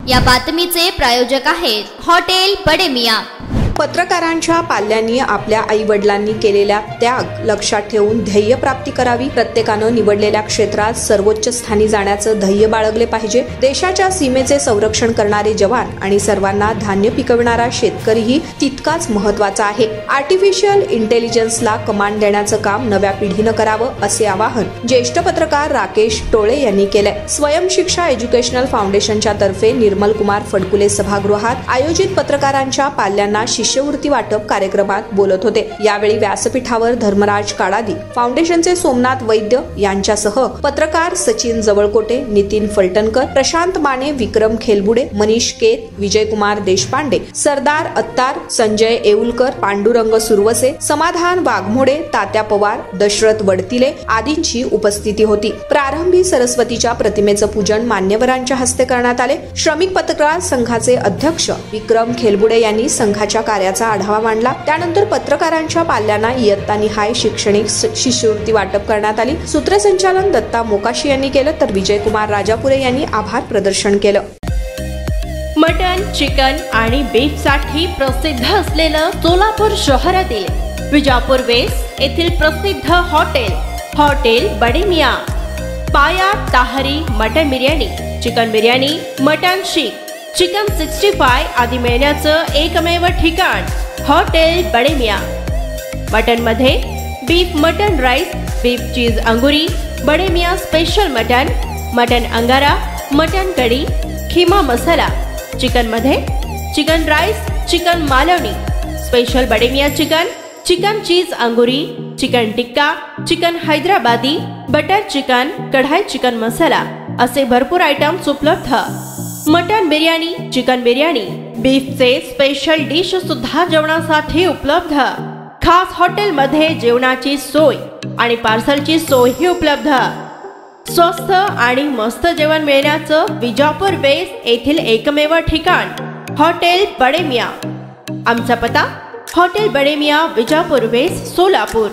या बातमीचे प्रायोजक आहेत हॉटेल बडे मियां। पत्रकारांच्या पाल्यांनी आपल्या आई वडिलांनी केलेला त्याग लक्षात ठेवून ध्येय प्राप्ती करावी। प्रत्येकानं निवडलेल्या क्षेत्रात सर्वोच्च स्थानी जाण्याचं ध्येय बाळगले पाहिजे। देशाच्या सीमेचे संरक्षण करणारे जवान आणि सर्वांना धान्य पिकविणारा शेतकरीही तितकाच महत्त्वाचा आहे। आर्टिफिशियल इंटेलिजन्सला कमांड देण्याचं काम नव्या पिढीनं करावं असे आवाहन ज्येष्ठ पत्रकार राकेश टोळे यांनी केलंय। स्वयंशिक्षा एज्युकेशनल फाउंडेशनच्या तर्फे निर्मल कुमार फडकुले सभागृहात आयोजित पत्रकारांच्या पाल्यांना शिष्यवृत्ती वाटप कार्यक्रमात बोलत होते। यावेळी व्यासपीठावर धर्मराज काडादी, फाउंडेशनचे सोमनाथ वैद्य यांच्यासह पत्रकार सचिन जवळकोटे, नितीन फलटणकर, प्रशांत माने, विक्रम खेलबुडे, मनीष केत, विजयकुमार देशपांडे, सरदार अत्तार, संजय येऊलकर, पांडुरंग सुरवसे, समाधान वाघमोडे, तात्या पवार, दशरथ वडतिले आदींची उपस्थिती होती। प्रारंभी सरस्वतीच्या प्रतिमेचं पूजन मान्यवरांच्या हस्ते करण्यात आले। श्रमिक पत्रकार संघाचे अध्यक्ष विक्रम खेलबुडे यांनी संघाच्या कार्याचा आढावा मांडला। त्यानंतर पत्रकारांच्या पाल्यांना इयत्ता निहाय शैक्षणिक शिष्यवृत्ती वाटप करण्यात आली। सूत्रसंचालन दत्ता मोकाशी यांनी केलं तर विजयकुमार राजापुरे यांनी आभार प्रदर्शन केलं। मटन, चिकन आणि बीफ साठी प्रसिद्ध असलेलं सोलापूर शहरातील विजापूर वेस्ट येथील प्रसिद्ध हॉटेल बडे मियां। पाया ताहरी mutton biryani, chicken biryani, mutton seekh, chicken 65 आदी मिळण्याचं एकमेव ठिकाण हॉटेल बडे मियां। मटन मध्ये beef mutton rice, beef cheese अंगुरी, Bade Miyan special mutton, mutton अंगारा, मटन कढी, खीमा मसाला। चिकन मध्ये chicken rice, chicken Malvani, special Bade Miyan chicken, chicken cheese अंगुरी, chicken tikka, chicken Hyderabadi, butter chicken, kadai chicken masala असे भरपूर आयटम्स उपलब्ध। मटन बिर्याणी, चिकन बिर्याणी, बीफचे स्पेशल डिश सुद्धा जेवणासाठी उपलब्ध। खास हॉटेल मध्ये जेवणाची सोय आणि पार्सलची सोयही उपलब्ध। स्वस्त आणि मस्त जेवण मिळण्याचं विजापूर वेस्ट येथील एकमेव ठिकाण हॉटेल बडे मियां। आमचा पत्ता हॉटेल बडे मियां, विजापूर वेस्ट, सोलापूर।